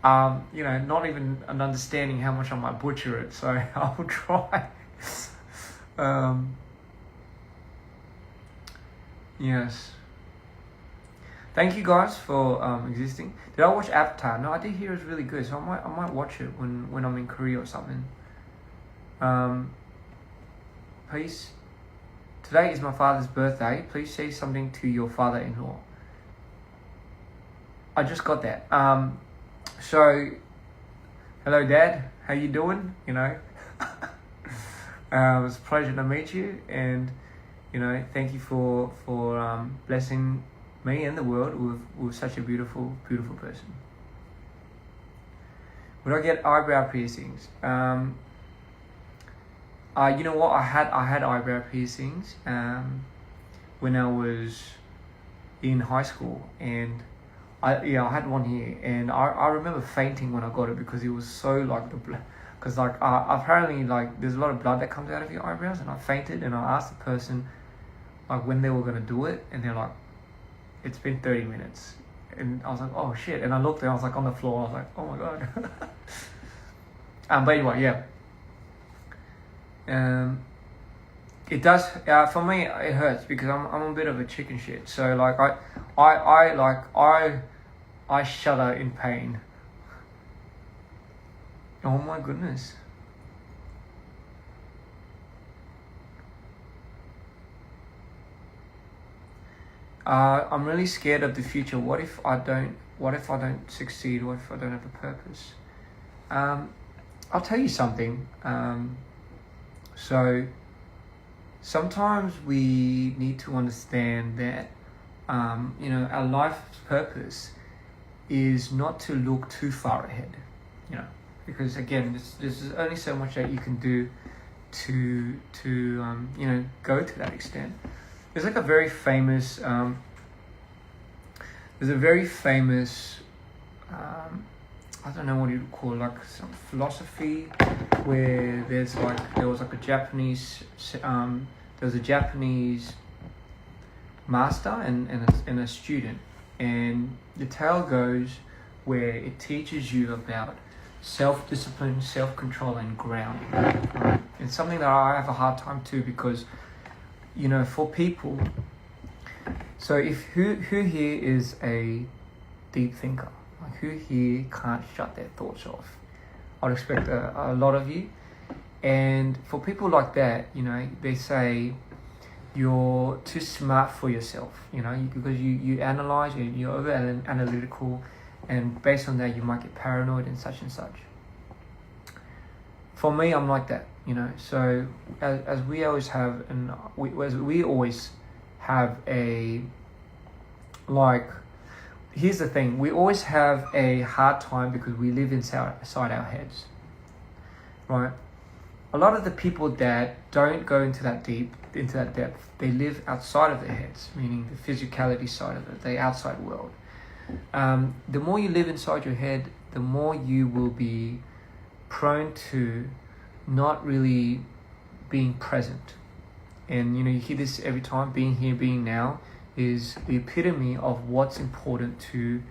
You know, not even an understanding how much I might butcher it. So I'll try. Yes. Thank you guys for existing. Did I watch Avatar? No, I did hear it's really good, so I might watch it when I'm in Korea or something. Please, today is my father's birthday. Please say something to your father-in-law. I just got that. So, hello, Dad. How you doing? You know, it was a pleasure to meet you, and you know, thank you for blessing me and the world with such a beautiful person. Would I get eyebrow piercings? You know what? I had eyebrow piercings when I was in high school, and I had one here, and I remember fainting when I got it because it was so like the blood. Because like apparently like there's a lot of blood that comes out of your eyebrows, and I fainted, and I asked the person like when they were gonna do it, and they're like, it's been 30 minutes. And I was like, oh shit. And I looked and I was like on the floor. I was like, oh my god. But anyway, yeah. It does, for me, it hurts because I'm a bit of a chicken shit. So like I shudder in pain. Oh my goodness. I'm really scared of the future. What if I don't succeed? What if I don't have a purpose? I'll tell you something. So sometimes we need to understand that you know, our life's purpose is not to look too far ahead. You know, because again, there's only so much that you can do to you know, go to that extent. There's like a very famous, there's a very famous, I don't know what you'd call it, like some philosophy where there was a Japanese master and a student, and the tale goes where it teaches you about self-discipline, self-control, and grounding. Right? It's something that I have a hard time too, because you know, for people, so if who here is a deep thinker, like who here can't shut their thoughts off? I'd expect a lot of you. And for people like that, you know, they say you're too smart for yourself, because you analyze and you're over analytical, and based on that you might get paranoid and such. For me, I'm like that, so as we always have, and we always have a, here's the thing, we always have a hard time because we live inside our heads, right? A lot of the people that don't go into that depth, they live outside of their heads, meaning the physicality side of it, the outside world. The more you live inside your head, the more you will be prone to not really being present. And you hear this every time, being here, being now is the epitome of what's important to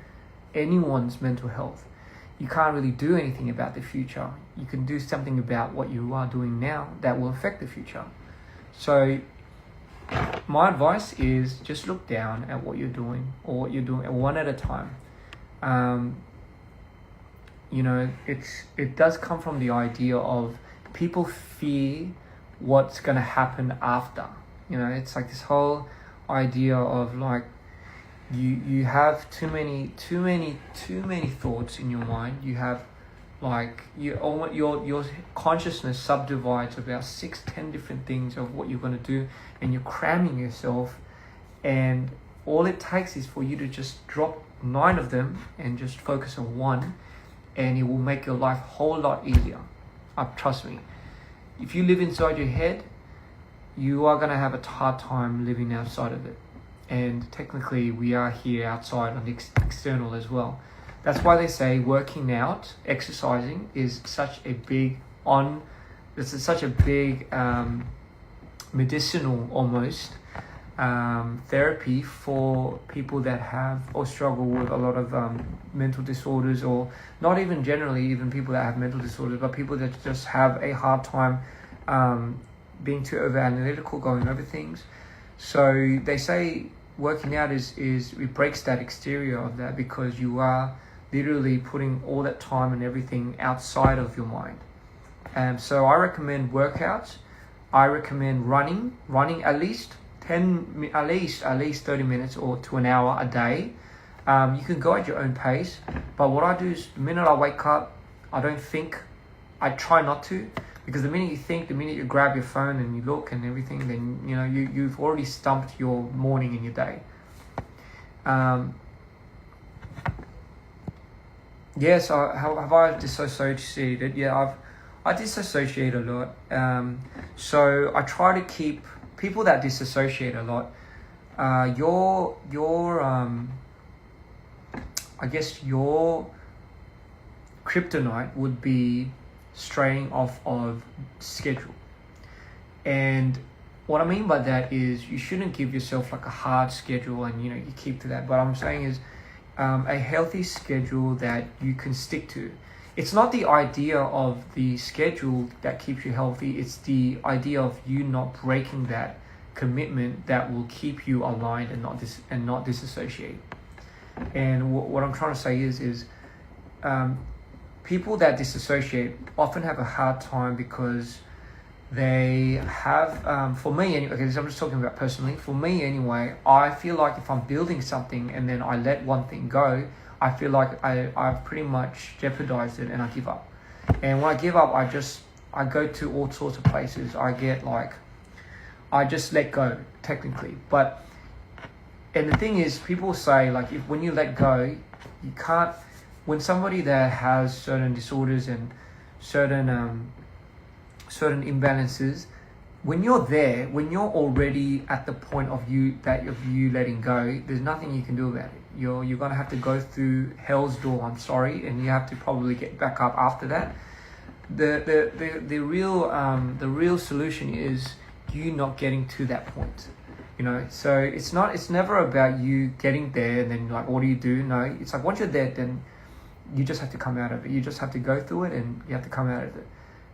anyone's mental health. You can't really do anything about the future. You can do something about what you are doing now that will affect the future. So my advice is just look down at what you're doing, or what you're doing one at a time. It does come from the idea of people fear what's going to happen after. It's like this whole idea of you have too many thoughts in your mind. You have your consciousness subdivides about 6-10 different things of what you're going to do, and you're cramming yourself, and all it takes is for you to just drop 9 of them and just focus on one, and it will make your life a whole lot easier. Trust me, if you live inside your head, you are going to have a hard time living outside of it. And technically we are here outside on the external as well. That's why they say working out, exercising is such a big medicinal almost therapy for people that have or struggle with a lot of mental disorders, or not even generally even people that have mental disorders, but people that just have a hard time being too over analytical, going over things. So they say working out is it breaks that exterior of that, because you are literally putting all that time and everything outside of your mind. And so I recommend workouts. I recommend running at least 30 minutes or to an hour a day. You can go at your own pace, but what I do is the minute I wake up, I don't think. I try not to, because the minute you think, the minute you grab your phone and you look and everything, then you've already stumped your morning and your day. Yes, have I disassociated? Yeah, I disassociate a lot. So I try to keep people that disassociate a lot. I guess your kryptonite would be straying off of schedule. And what I mean by that is you shouldn't give yourself like a hard schedule and you keep to that. But what I'm saying is a healthy schedule that you can stick to. It's not the idea of the schedule that keeps you healthy, it's the idea of you not breaking that commitment that will keep you aligned and not disassociate. And what I'm trying to say is people that disassociate often have a hard time because they have, for me anyway, okay, I'm just talking about personally, for me anyway, I feel like if I'm building something and then I let one thing go, I feel like I've pretty much jeopardized it and I give up. And when I give up, I go to all sorts of places. I just let go, technically. And the thing is, people say, when you let go, you can't, when somebody that has certain disorders and certain imbalances, when you're there, when you're already at the point of you letting go, there's nothing you can do about it. You're gonna have to go through hell's door, I'm sorry, and you have to probably get back up after that. The real solution is you not getting to that point. So it's never about you getting there and then what do you do? No, it's like once you're there, then you just have to come out of it. You just have to go through it and you have to come out of it.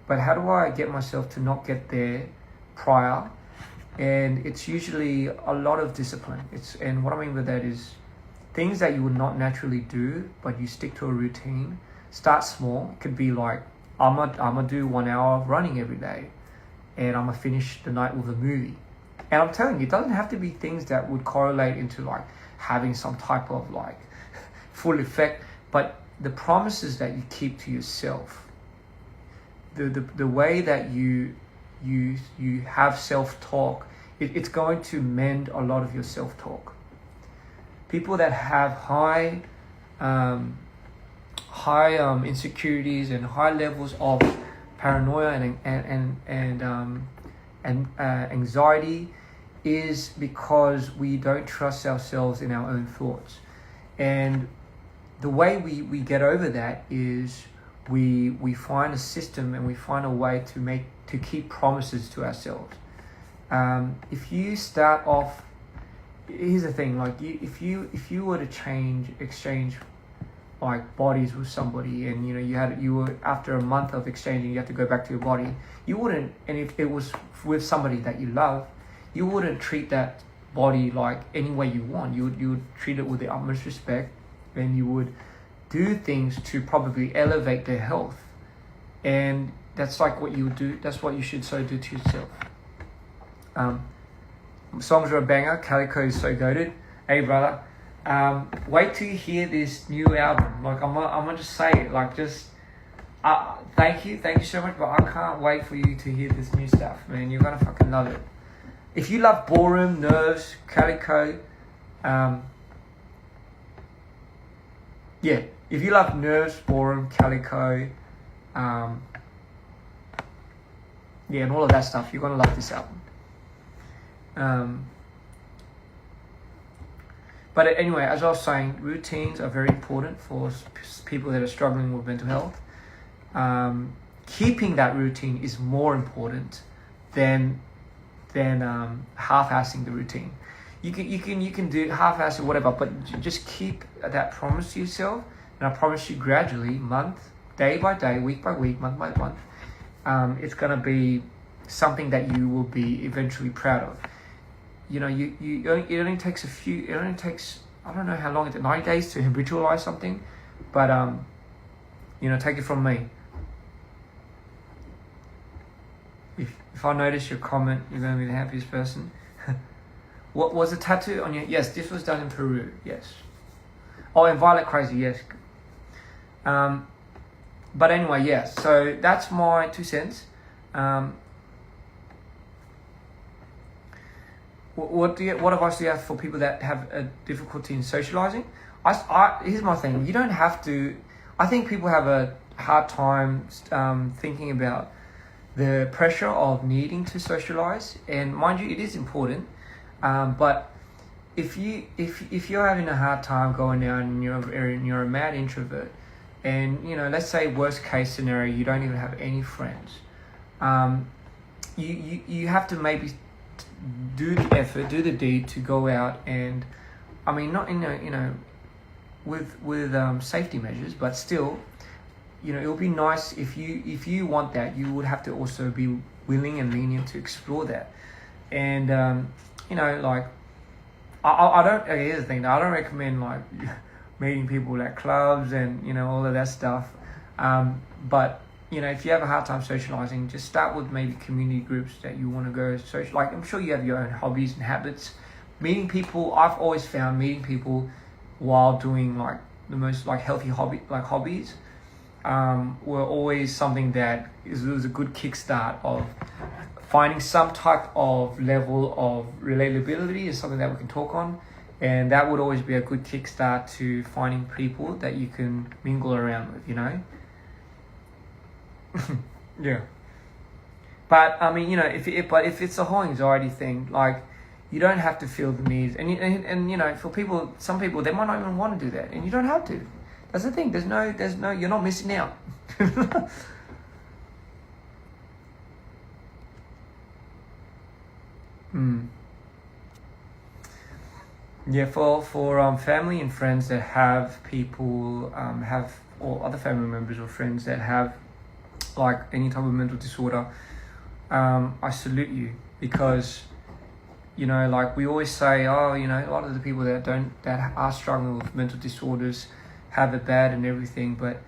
But how do I get myself to not get there prior? And it's usually a lot of discipline. And what I mean by that is things that you would not naturally do, but you stick to a routine. Start small. It could be like, I'm gonna do 1 hour of running every day, and I'm gonna finish the night with a movie. And I'm telling you, it doesn't have to be things that would correlate into like having some type of like full effect, but the promises that you keep to yourself, the way that you have self-talk, it's going to mend a lot of your self-talk. People that have high insecurities and high levels of paranoia and anxiety is because we don't trust ourselves in our own thoughts. And the way we get over that is we find a system and we find a way to keep promises to ourselves. If you start off, here's the thing, like if you were to exchange like bodies with somebody, and you were after a month of exchanging, you have to go back to your body, you wouldn't, and if it was with somebody that you love, you wouldn't treat that body like any way you want. You would treat it with the utmost respect, and you would do things to probably elevate their health. And that's like what you would do. That's what you should so do to yourself. Songs are a banger. Calico is so goated. Hey brother, wait till you hear this new album. Like I'm gonna just say it. Like just thank you so much. But I can't wait for you to hear this new stuff, man. You're gonna fucking love it. If you love Ballroom, Nerves, Calico, if you love Nerves, Ballroom, Calico, and all of that stuff, you're gonna love this album. But anyway, as I was saying, routines are very important for people that are struggling with mental health. Keeping that routine is more important than half-assing the routine. You can do half-ass or whatever, but just keep that promise to yourself. And I promise you, gradually, day by day, week by week, month by month, it's gonna be something that you will be eventually proud of. It only takes I don't know how long it takes, 90 days to habitualize something, but take it from me. If I notice your comment, you're going to be the happiest person. What was a tattoo on your? Yes, this was done in Peru. Yes. Oh, and Violet Crazy. Yes. But anyway, yes. So that's my 2 cents. What advice do you have for people that have a difficulty in socializing? Here's my thing. You don't have to. I think people have a hard time thinking about the pressure of needing to socialize, and mind you, it is important. But if you're having a hard time going out and you're a mad introvert, and let's say worst case scenario, you don't even have any friends, you have to maybe do the effort, do the deed to go out, and I mean not with safety measures, but still, it would be nice if you want that, you would have to also be willing and lenient to explore that. And like I don't. Here's the thing. I don't recommend like meeting people at clubs and all of that stuff. But if you have a hard time socializing, just start with maybe community groups that you want to go social. Like I'm sure you have your own hobbies and habits. Meeting people, I've always found meeting people while doing like the most like healthy hobbies were always something that was a good kickstart of finding some type of level of relatability is something that we can talk on, and that would always be a good kickstart to finding people that you can mingle around with, Yeah. But I mean, if it's a whole anxiety thing, like you don't have to feel the needs, and for people, some people they might not even want to do that, and you don't have to. That's the thing. There's no. You're not missing out. Yeah, for family and friends that have people or other family members or friends that have like any type of mental disorder, I salute you, because like we always say, a lot of the people that are struggling with mental disorders have it bad and everything, but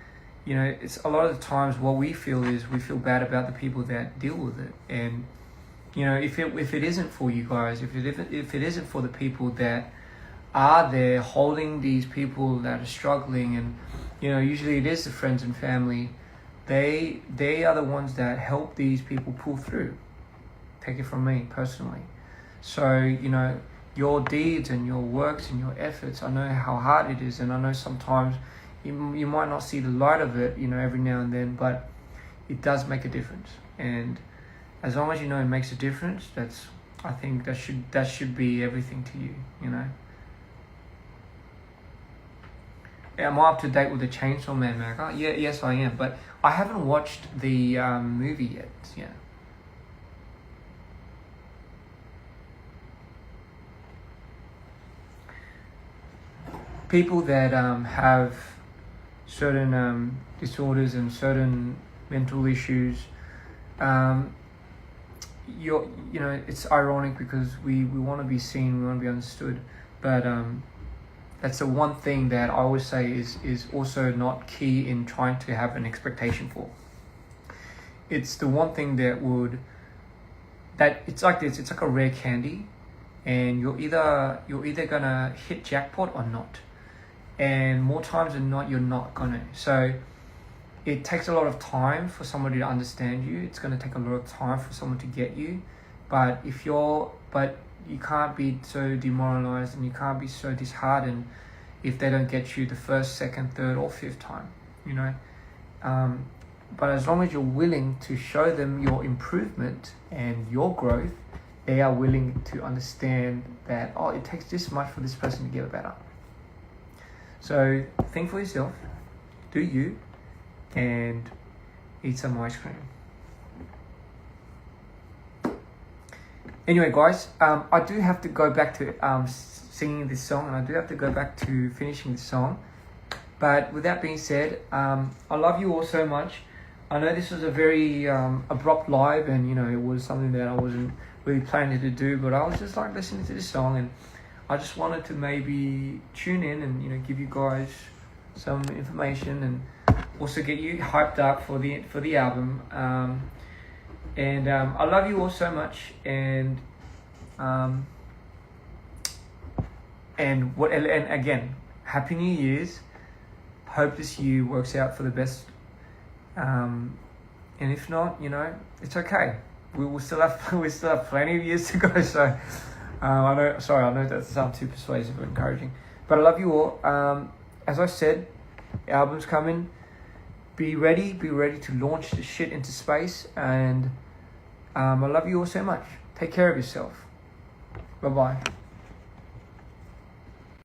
it's a lot of the times what we feel is we feel bad about the people that deal with it. And you know, if it isn't for you guys, if it isn't for the people that are there holding these people that are struggling, and you know, usually it is the friends and family, they are the ones that help these people pull through. Take it from me personally. So, you know, your deeds and your works and your efforts, I know how hard it is, and I know sometimes you might not see the light of it, you know, every now and then, but it does make a difference. And as long as you know it makes a difference, I think that should be everything to you, you know. Am I up to date with the Chainsaw Man manga? Yeah, yes I am, but I haven't watched the movie yet. Yeah. People that have certain disorders and certain mental issues, you know, it's ironic because we want to be seen, we want to be understood, but that's the one thing that I always say is also not key in trying to have an expectation for. It's the one thing that it's like this, it's like a rare candy, and you're either gonna hit jackpot or not. And more times than not, you're not gonna. So it takes a lot of time for somebody to understand you. It's gonna take a lot of time for someone to get you. But you can't be so demoralized, and you can't be so disheartened if they don't get you the first, second, third, or fifth time, you know. But as long as you're willing to show them your improvement and your growth, they are willing to understand that, oh, it takes this much for this person to get better. So think for yourself, do you, and eat some ice cream. Anyway, guys, I do have to go back to singing this song, and I do have to go back to finishing this song. But with that being said, I love you all so much. I know this was a very abrupt live, and you know, it was something that I wasn't really planning to do, but I was just like listening to this song, and I just wanted to maybe tune in and, you know, give you guys some information and also get you hyped up for the album. And I love you all so much, and again, Happy New Year's. Hope this year works out for the best. And if not, you know, it's okay. We still have plenty of years to go. So I know that sounds too persuasive or encouraging, but I love you all. As I said, album's coming. Be ready to launch this shit into space, and I love you all so much. Take care of yourself. Bye bye.